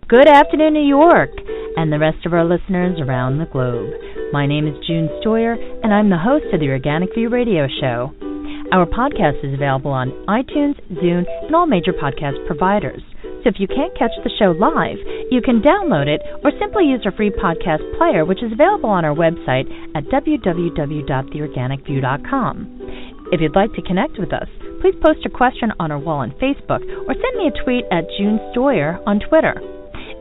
Good afternoon, New York, and the rest of our listeners around the globe. My name is June Stoyer, and I'm the host of the Organic View radio show. Our podcast is available on iTunes, Zune, and all major podcast providers. So if you can't catch the show live, you can download it or simply use our free podcast player, which is available on our website at www.theorganicview.com. If you'd like to connect with us, please post a question on our wall on Facebook or send me a tweet at June Stoyer on Twitter.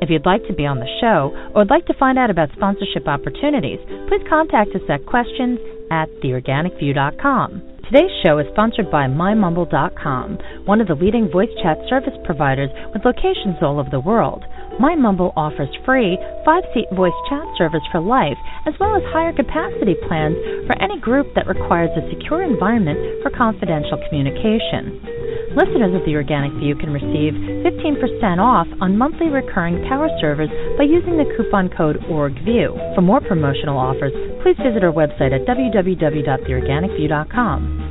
If you'd like to be on the show or would like to find out about sponsorship opportunities, please contact us at questions@theorganicview.com. Today's show is sponsored by MyMumble.com, one of the leading voice chat service providers with locations all over the world. MyMumble offers free 5-seat voice chat service for life, as well as higher capacity plans for any group that requires a secure environment for confidential communication. Listeners of The Organic View can receive 15% off on monthly recurring power servers by using the coupon code ORGVIEW. For more promotional offers, please visit our website at www.theorganicview.com.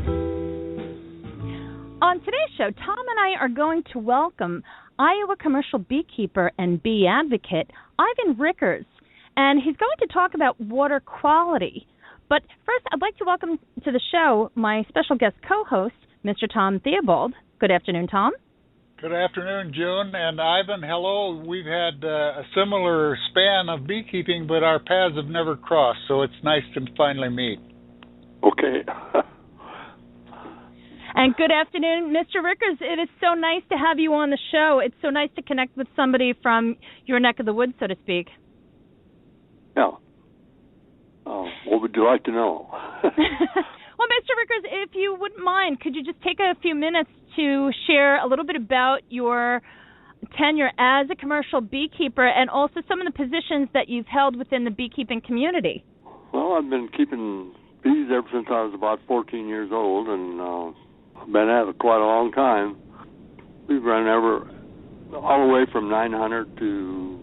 On today's show, Tom and I are going to welcome Iowa commercial beekeeper and bee advocate Ivan Rickers, and he's going to talk about water quality. But first, I'd like to welcome to the show my special guest co-host, Mr. Tom Theobald. Good afternoon, Tom. Good afternoon, June. And Ivan, hello. We've had a similar span of beekeeping, but our paths have never crossed, so it's nice to finally meet. Okay. And good afternoon, Mr. Rickers. It is so nice to have you on the show. It's so nice to connect with somebody from your neck of the woods, so to speak. Yeah. What would you like to know? Well, Mr. Rickers, if you wouldn't mind, could you just take a few minutes to share a little bit about your tenure as a commercial beekeeper and also some of the positions that you've held within the beekeeping community? Well, I've been keeping bees ever since I was about 14 years old, and I've been at it quite a long time. We've run all the way from 900 to,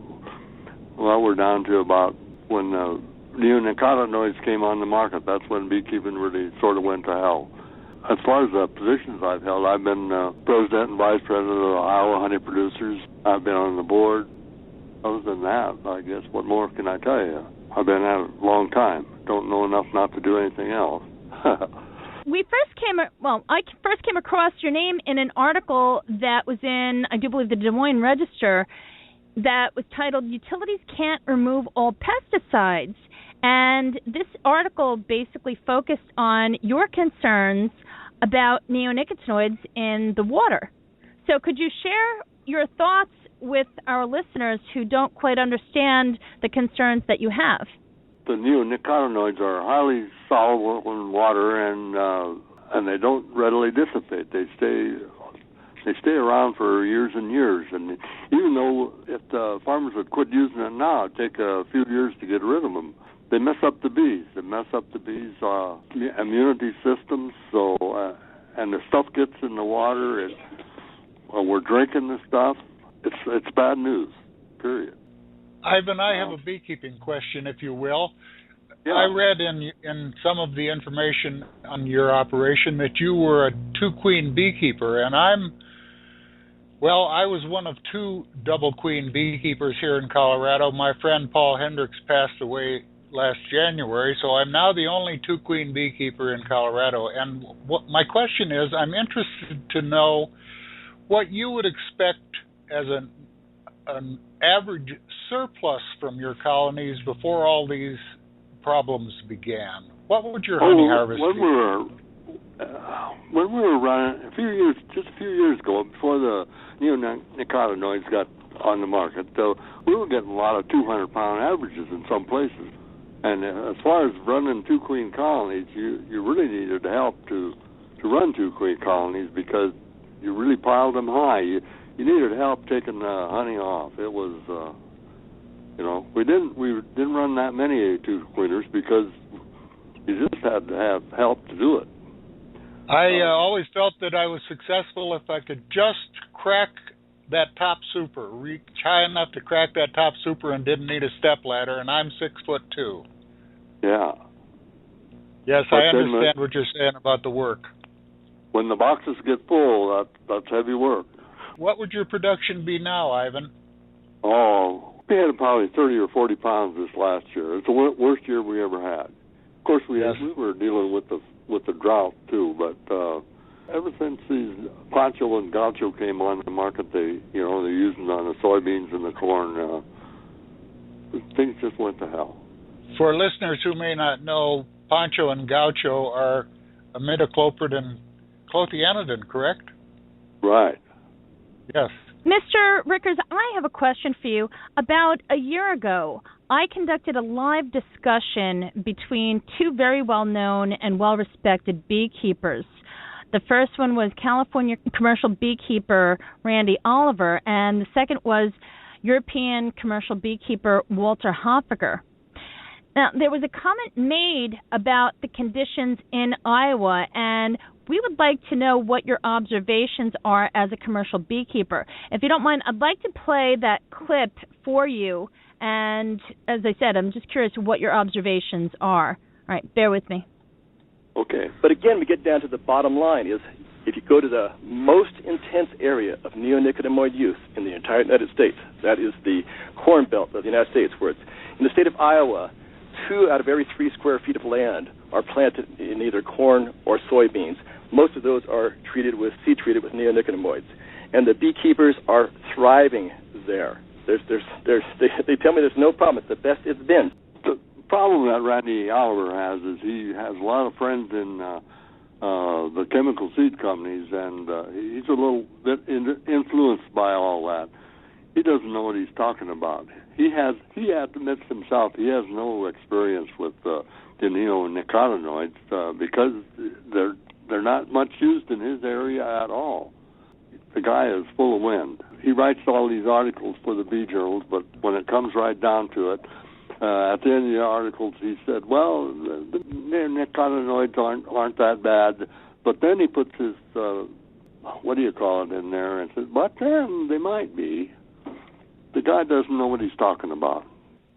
well, we're down to about when the Neonicotinoids came on the market. That's when beekeeping really sort of went to hell. As far as the positions I've held, I've been president and vice president of the Iowa Honey Producers. I've been on the board. Other than that, I guess, what more can I tell you? I've been at it a long time. Don't know enough not to do anything else. I first came across your name in an article that was in, I do believe, the Des Moines Register that was titled, "Utilities Can't Remove All Pesticides." And this article basically focused on your concerns about neonicotinoids in the water. So could you share your thoughts with our listeners who don't quite understand the concerns that you have? The neonicotinoids are highly soluble in water, and they don't readily dissipate. They stay around for years and years. And even though if the farmers would quit using it now, it'd take a few years to get rid of them. They mess up the bees. They mess up the bees' immunity systems. So, and the stuff gets in the water. We're drinking the stuff. It's bad news. Period. Ivan, I have a beekeeping question, if you will. Yeah. I read in some of the information on your operation that you were a two-queen beekeeper, and I was one of two double-queen beekeepers here in Colorado. My friend Paul Hendricks passed away last January, so I'm now the only two-queen beekeeper in Colorado. And my question is, I'm interested to know what you would expect as an average surplus from your colonies before all these problems began. What would your honey harvest be? When we were running just a few years ago, before the neonicotinoids got on the market, we were getting a lot of 200-pound averages in some places. And as far as running two queen colonies, you really needed help to run two queen colonies because you really piled them high. You needed help taking the honey off. It was, we didn't run that many two queeners because you just had to have help to do it. I always felt that I was successful if I could just crack that top super, reach high enough to crack that top super and didn't need a step ladder, and I'm 6'2". Yeah. Yes, I understand what you're saying about the work. When the boxes get full, that's heavy work. What would your production be now, Ivan? Oh, we had probably 30 or 40 pounds this last year. It's the worst year we ever had. Of course, we were dealing with the drought too, but ever since these Pancho and Gaucho came on the market, they're using on the soybeans and the corn. Things just went to hell. For listeners who may not know, Pancho and Gaucho are imidacloprid and clothianidin, correct? Right. Yes. Mr. Rickers, I have a question for you. About a year ago, I conducted a live discussion between two very well-known and well-respected beekeepers. The first one was California commercial beekeeper Randy Oliver, and the second was European commercial beekeeper Walter Hoffager. Now, there was a comment made about the conditions in Iowa, and we would like to know what your observations are as a commercial beekeeper. If you don't mind, I'd like to play that clip for you, and as I said, I'm just curious what your observations are. All right, bear with me. Okay, but again, we get down to the bottom line is if you go to the most intense area of neonicotinoid use in the entire United States, that is the Corn Belt of the United States, where it's in the state of Iowa, 2 out of every 3 square feet of land are planted in either corn or soybeans. Most of those are treated with neonicotinoids, and the beekeepers are thriving there. They tell me there's no problem. It's the best it's been. The problem that Randy Oliver has is he has a lot of friends in the chemical seed companies, and he's a little bit influenced by all that. He doesn't know what he's talking about. He admits himself he has no experience with the neonicotinoids because they're not much used in his area at all. The guy is full of wind. He writes all these articles for the bee journals, but when it comes right down to it, at the end of the articles, he said, well, the neonicotinoids aren't that bad. But then he puts his, in there and says, but then they might be. The guy doesn't know what he's talking about.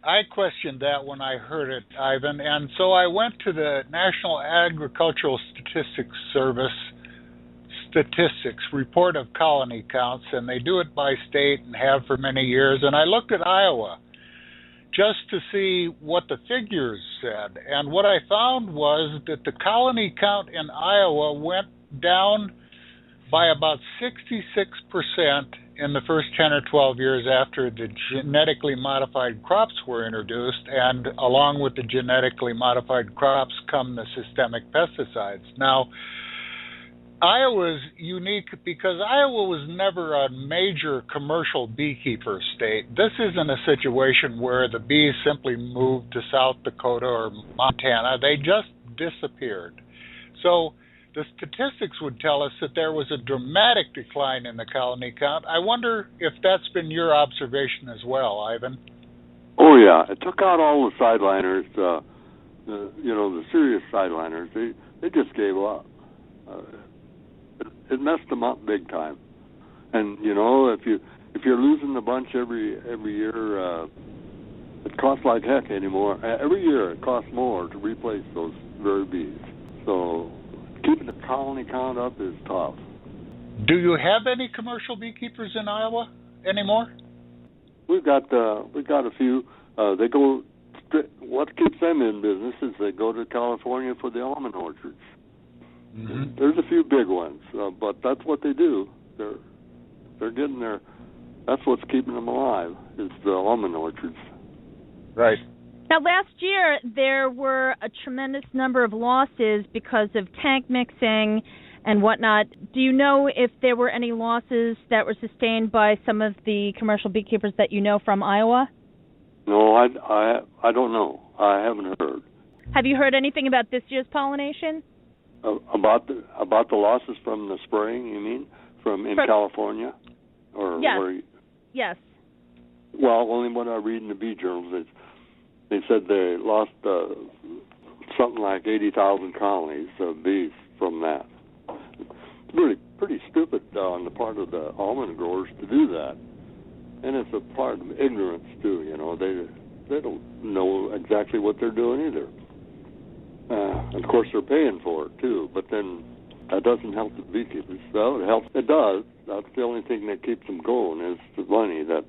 I questioned that when I heard it, Ivan, and so I went to the National Agricultural Statistics Service statistics report of colony counts, and they do it by state and have for many years, and I looked at Iowa just to see what the figures said, and what I found was that the colony count in Iowa went down by about 66% in the first 10 or 12 years after the genetically modified crops were introduced, and along with the genetically modified crops come the systemic pesticides. Now, Iowa's unique because Iowa was never a major commercial beekeeper state. This isn't a situation where the bees simply moved to South Dakota or Montana. They just disappeared. So the statistics would tell us that there was a dramatic decline in the colony count. I wonder if that's been your observation as well, Ivan. Oh, yeah. It took out all the sideliners, the serious sideliners. They just gave up. It messed them up big time. And, if you're losing a bunch every year, it costs like heck anymore. Every year it costs more to replace those very bees. So keeping the colony count up is tough. Do you have any commercial beekeepers in Iowa anymore? We've got a few. They go. What keeps them in business is they go to California for the almond orchards. Mm-hmm. There's a few big ones, but that's what they do. They're getting their. That's what's keeping them alive is the almond orchards. Right. Now, last year, there were a tremendous number of losses because of tank mixing and whatnot. Do you know if there were any losses that were sustained by some of the commercial beekeepers that you know from Iowa? No, I don't know. I haven't heard. Have you heard anything about this year's pollination? About the losses from the spraying, you mean, from California? Or yes. Yes. Well, only what I read in the bee journals, they said they lost something like 80,000 colonies of bees from that. It's pretty stupid on the part of the almond growers to do that. And it's a part of ignorance, too, They don't know exactly what they're doing either. Of course, they're paying for it, too, but then that doesn't help the beekeepers. So it helps. It does. That's the only thing that keeps them going is the money that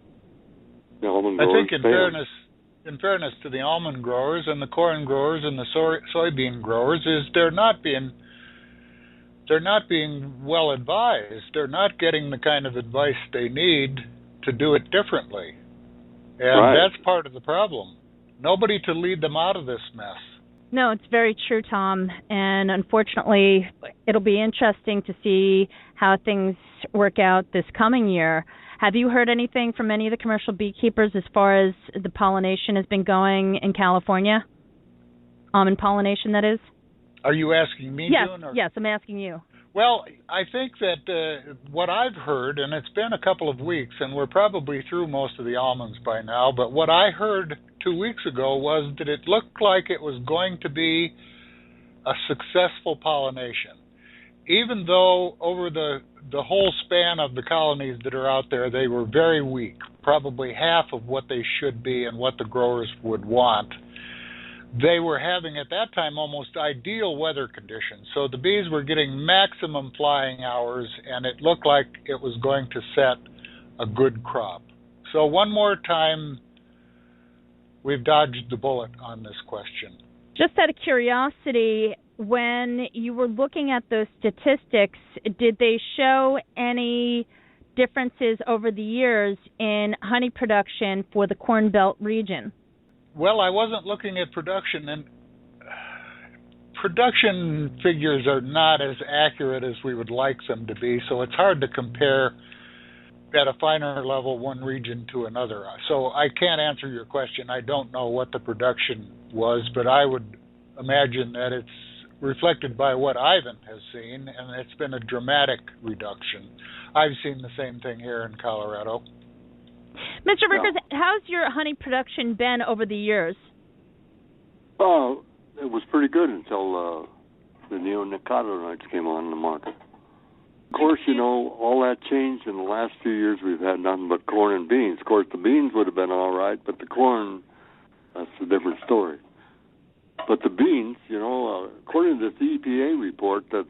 almond growers. I think in fairness to the almond growers and the corn growers and the soybean growers, is they're not being well advised. They're not getting the kind of advice they need to do it differently. And that's part of the problem. Nobody to lead them out of this mess. No, it's very true, Tom. And unfortunately, it'll be interesting to see how things work out this coming year. Have you heard anything from any of the commercial beekeepers as far as the pollination has been going in California? Almond pollination, that is? Are you asking me, yes, June? Yes, I'm asking you. Well, I think that what I've heard, and it's been a couple of weeks, and we're probably through most of the almonds by now, but what I heard 2 weeks ago was that it looked like it was going to be a successful pollination. Even though over the whole span of the colonies that are out there, they were very weak, probably half of what they should be and what the growers would want. They were having, at that time, almost ideal weather conditions. So the bees were getting maximum flying hours, and it looked like it was going to set a good crop. So one more time, we've dodged the bullet on this question. Just out of curiosity, when you were looking at those statistics, did they show any differences over the years in honey production for the Corn Belt region? Well, I wasn't looking at production, and production figures are not as accurate as we would like them to be, so it's hard to compare at a finer level one region to another. So I can't answer your question. I don't know what the production was, but I would imagine that it's reflected by what Ivan has seen, and it's been a dramatic reduction. I've seen the same thing here in Colorado. Mr. Rickers, how's your honey production been over the years? Oh, it was pretty good until the neonicotinoids came on the market. Of course, you know, all that changed in the last few years. We've had nothing but corn and beans. Of course, the beans would have been all right, but the corn, that's a different story. But the beans, you know, according to the EPA report that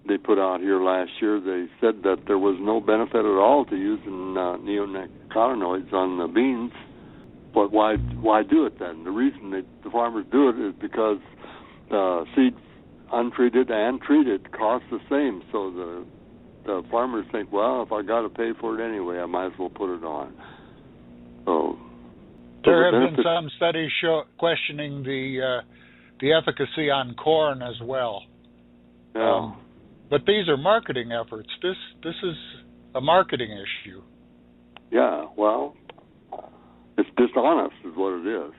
they put out here last year, they said that there was no benefit at all to using neonicotinoids on the beans. But why do it then? The reason that the farmers do it is because seed untreated and treated cost the same. So the farmers think, well, if I got to pay for it anyway, I might as well put it on. So there have been some studies questioning the efficacy on corn as well. Yeah. But these are marketing efforts. This is a marketing issue. Yeah, well, it's dishonest is what it is.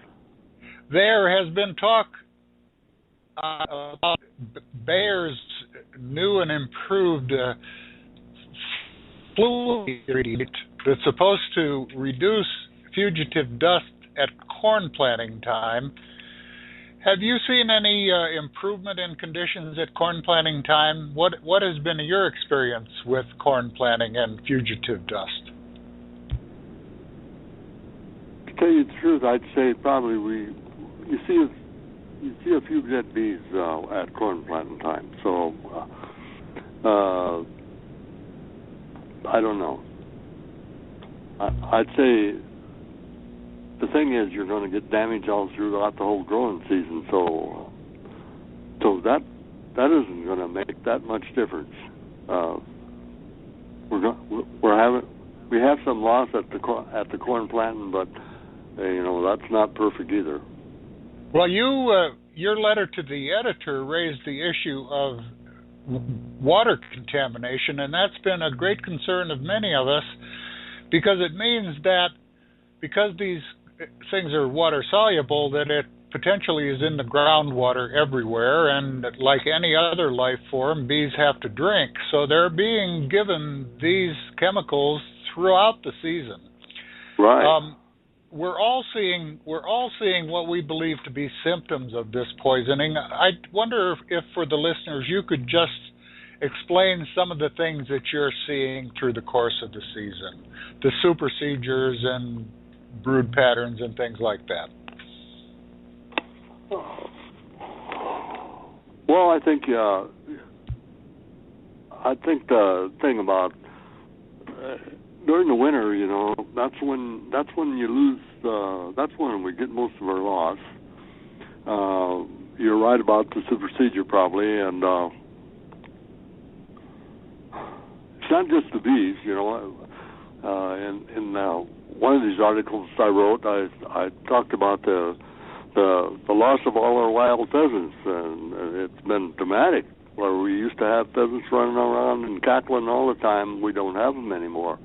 There has been talk about Bayer's new and improved fluid ingredient that's supposed to reduce fugitive dust at corn planting time. Have you seen any improvement in conditions at corn planting time? What has been your experience with corn planting and fugitive dust? To tell you the truth, I'd say probably you see a few dead bees at corn planting time. So I don't know. I'd say the thing is you're going to get damage all throughout the whole growing season. So that isn't going to make that much difference. We have some loss at the corn planting, but you know, that's not perfect either. Well, your letter to the editor raised the issue of water contamination, and that's been a great concern of many of us, because it means that because these things are water soluble, that it potentially is in the groundwater everywhere, and like any other life form, bees have to drink. So they're being given these chemicals throughout the season. Right. We're all seeing what we believe to be symptoms of this poisoning. I wonder if for the listeners you could just explain some of the things that you're seeing through the course of the season, the supersedures and brood patterns and things like that. Well, I think the thing about during the winter, that's when you lose. That's when we get most of our loss. You're right about the supersedure, probably, and it's not just the bees. In one of these articles I wrote, I talked about the loss of all our wild pheasants, and it's been dramatic. Where we used to have pheasants running around and cackling all the time, we don't have them anymore.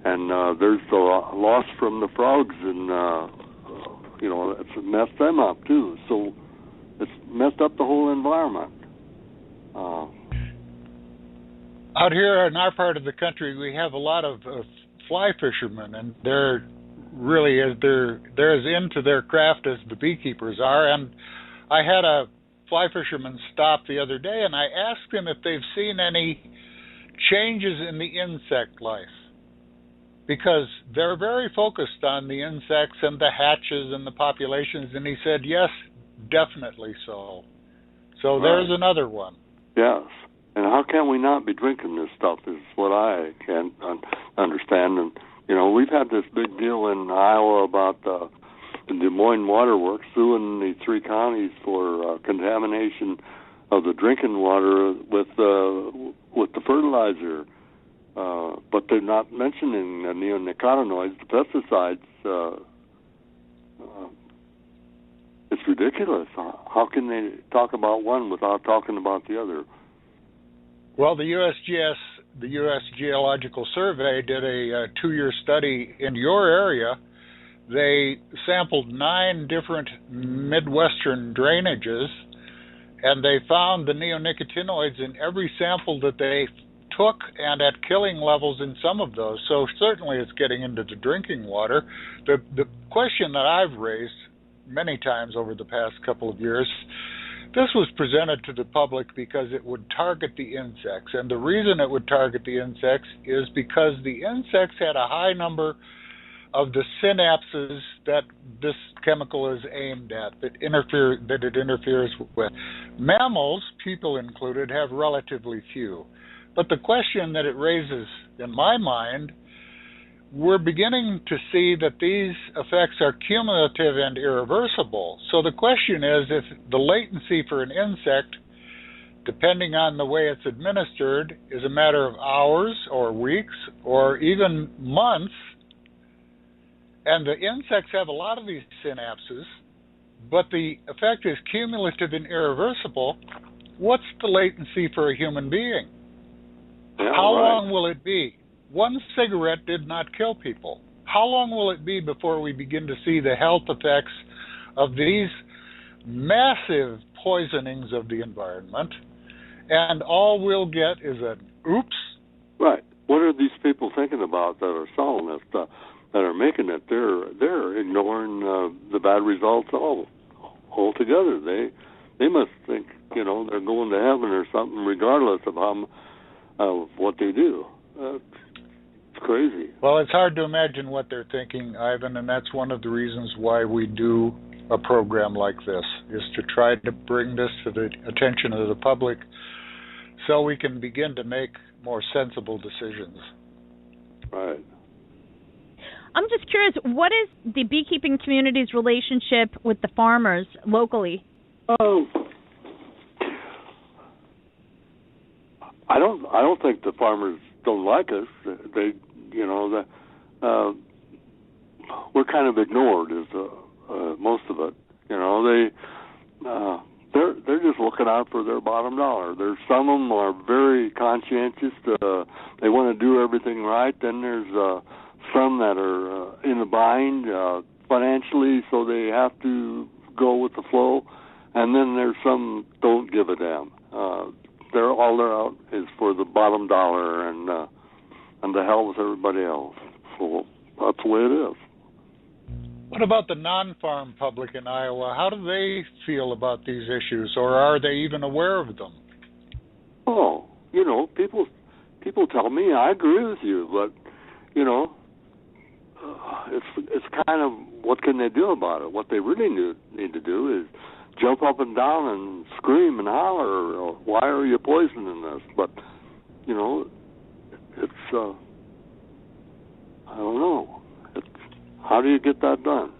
And there's the loss from the frogs, and it's messed them up too. So it's messed up the whole environment. Out here in our part of the country, we have a lot of fly fishermen, and they're as into their craft as the beekeepers are. And I had a fly fisherman stop the other day, and I asked him if they've seen any changes in the insect life, because they're very focused on the insects and the hatches and the populations, and he said, yes, definitely so. So right. There's another one. Yes. And how can we not be drinking this stuff is what I can't understand. And, we've had this big deal in Iowa about the Des Moines Water Works suing the 3 counties for contamination of the drinking water with the fertilizer. But they're not mentioning the neonicotinoids, the pesticides. It's ridiculous. How can they talk about one without talking about the other? Well, the USGS, the U.S. Geological Survey, did a 2-year study in your area. They sampled 9 different Midwestern drainages, and they found the neonicotinoids in every sample that they took and at killing levels in some of those. So certainly it's getting into the drinking water. The question that I've raised many times over the past couple of years, this was presented to the public because it would target the insects. And the reason it would target the insects is because the insects had a high number of the synapses that this chemical is aimed at, that it interferes with. Mammals, people included, have relatively few. But the question that it raises in my mind, we're beginning to see that these effects are cumulative and irreversible. So the question is, if the latency for an insect, depending on the way it's administered, is a matter of hours or weeks or even months, and the insects have a lot of these synapses, but the effect is cumulative and irreversible, what's the latency for a human being? Yeah, How right. long will it be? One cigarette did not kill people. How long will it be before we begin to see the health effects of these massive poisonings of the environment? And all we'll get is an oops. Right. What are these people thinking about that are selling this stuff, that are making it? They're ignoring the bad results altogether. They must think, they're going to heaven or something, regardless of what they do. It's crazy. Well, it's hard to imagine what they're thinking, Ivan, and that's one of the reasons why we do a program like this, is to try to bring this to the attention of the public so we can begin to make more sensible decisions. Right. I'm just curious, what is the beekeeping community's relationship with the farmers locally? Oh, I don't think the farmers don't like us. They, we're kind of ignored as most of it. They're just looking out for their bottom dollar. There's some of them are very conscientious. They want to do everything right. Then there's some that are in a bind financially, so they have to go with the flow. And then there's some don't give a damn. They're out is for the bottom dollar and the hell with everybody else. So that's the way it is. What about the non-farm public in Iowa? How do they feel about these issues, or are they even aware of them? Oh, people tell me I agree with you, but it's kind of what can they do about it? What they really need to do is jump up and down and scream and holler, why are you poisoning this? But, I don't know. How do you get that done?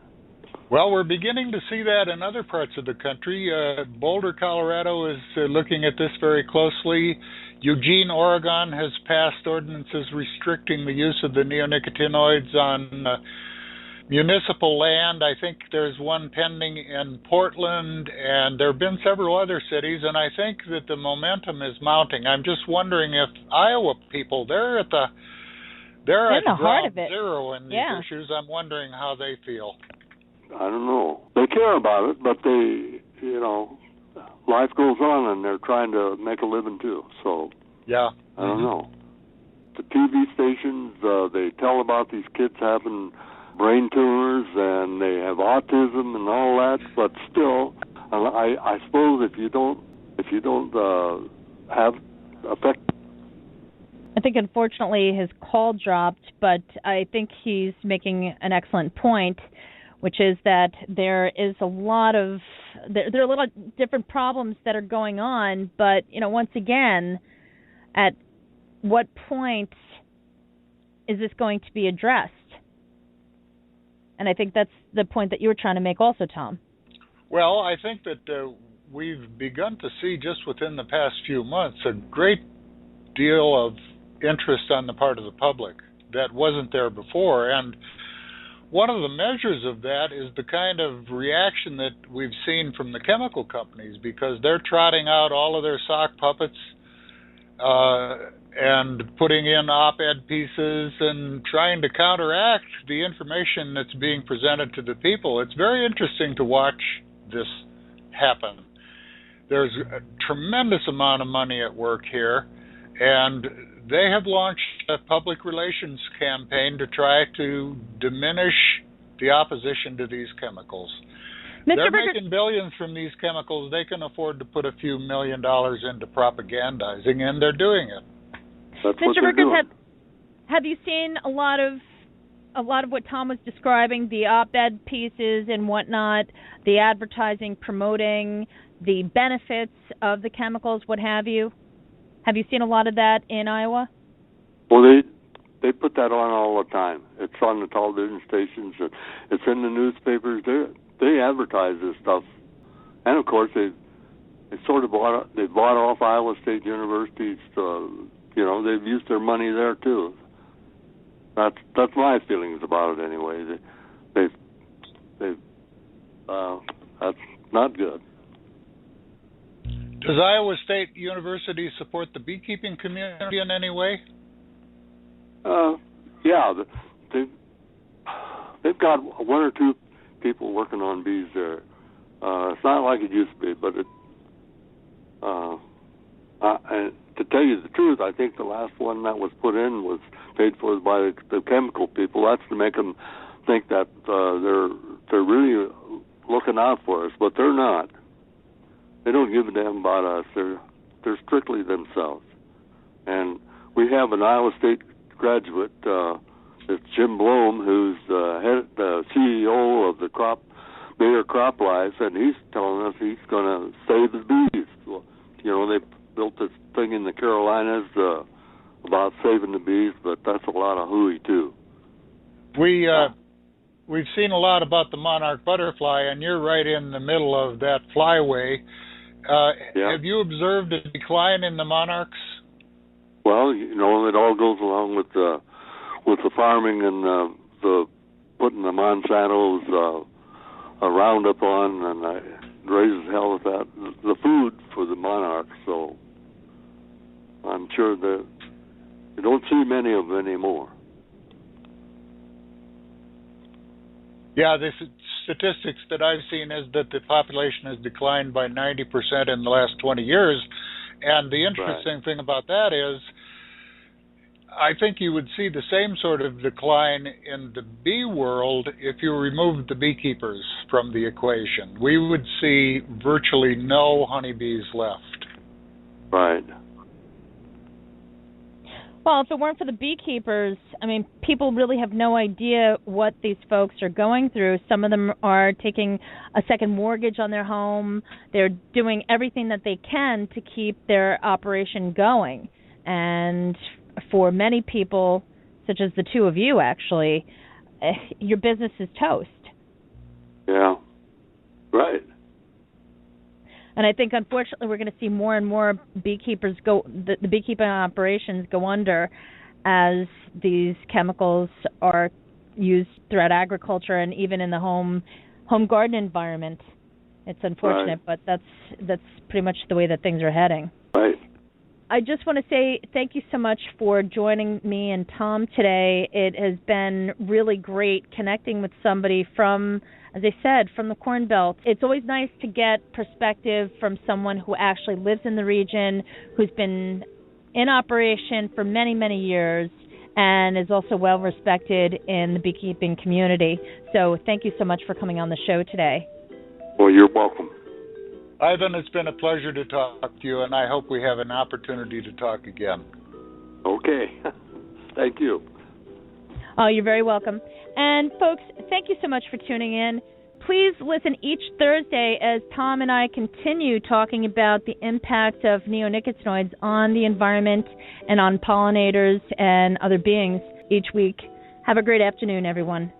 Well, we're beginning to see that in other parts of the country. Boulder, Colorado is looking at this very closely. Eugene, Oregon has passed ordinances restricting the use of the neonicotinoids on municipal land. I think there's one pending in Portland, and there have been several other cities, and I think that the momentum is mounting. I'm just wondering if Iowa people, they're at the heart of it. Zero in these issues. I'm wondering how they feel. I don't know. They care about it, but life goes on, and they're trying to make a living too. So yeah, I don't know. The TV stations, they tell about these kids having brain tumors and they have autism and all that, but still, I suppose if you don't have effect. I think unfortunately his call dropped, but I think he's making an excellent point, which is that there is a lot of there are a lot of different problems that are going on, but once again, at what point is this going to be addressed? And I think that's the point that you were trying to make also, Tom. Well, I think that we've begun to see just within the past few months a great deal of interest on the part of the public that wasn't there before. And one of the measures of that is the kind of reaction that we've seen from the chemical companies, because they're trotting out all of their sock puppets and putting in op-ed pieces and trying to counteract the information that's being presented to the people. It's very interesting to watch this happen. There's a tremendous amount of money at work here, and they have launched a public relations campaign to try to diminish the opposition to these chemicals. They're making billions from these chemicals. They can afford to put a few $1 million into propagandizing, and they're doing it. Mr. Burgess, have you seen a lot of what Tom was describing, the op-ed pieces and whatnot, the advertising, promoting the benefits of the chemicals, what have you? Have you seen a lot of that in Iowa? Well, they put that on all the time. It's on the television stations. It's in the newspapers. They advertise this stuff, and of course they sort of bought off Iowa State University's. They've used their money there too. That's my feelings about it anyway. That's not good. Does Iowa State University support the beekeeping community in any way? Yeah, they've got one or two people working on bees there. It's not like it used to be, but and to tell you the truth, I think the last one that was put in was paid for by the chemical people. That's to make them think that they're really looking out for us, but they're not. They don't give a damn about us. They're strictly themselves. And we have an Iowa State graduate, it's Jim Blome, who's the CEO of the Bayer Crop Life, and he's telling us he's going to save the bees. They built this thing in the Carolinas about saving the bees, but that's a lot of hooey too. We've seen a lot about the monarch butterfly, and you're right in the middle of that flyway. Have you observed a decline in the monarchs? Well, it all goes along with the farming and the putting the Monsanto's Roundup on, and it raises hell with that. The food for the monarchs, so I'm sure that you don't see many of them anymore. Yeah, the statistics that I've seen is that the population has declined by 90% in the last 20 years. And the interesting thing about that is I think you would see the same sort of decline in the bee world if you removed the beekeepers from the equation. We would see virtually no honeybees left. Right. Well, if it weren't for the beekeepers, people really have no idea what these folks are going through. Some of them are taking a second mortgage on their home. They're doing everything that they can to keep their operation going. And for many people, such as the two of you, actually, your business is toast. Yeah, right. And I think, unfortunately, we're going to see more and more beekeepers the beekeeping operations go under as these chemicals are used throughout agriculture and even in the home garden environment. It's unfortunate, but that's pretty much the way that things are heading. Right. I just want to say thank you so much for joining me and Tom today. It has been really great connecting with somebody from, as I said, from the Corn Belt. It's always nice to get perspective from someone who actually lives in the region, who's been in operation for many, many years, and is also well respected in the beekeeping community. So thank you so much for coming on the show today. Well, you're welcome. Ivan, it's been a pleasure to talk to you, and I hope we have an opportunity to talk again. Okay. Thank you. Oh, you're very welcome. And folks, thank you so much for tuning in. Please listen each Thursday as Tom and I continue talking about the impact of neonicotinoids on the environment and on pollinators and other beings each week. Have a great afternoon, everyone.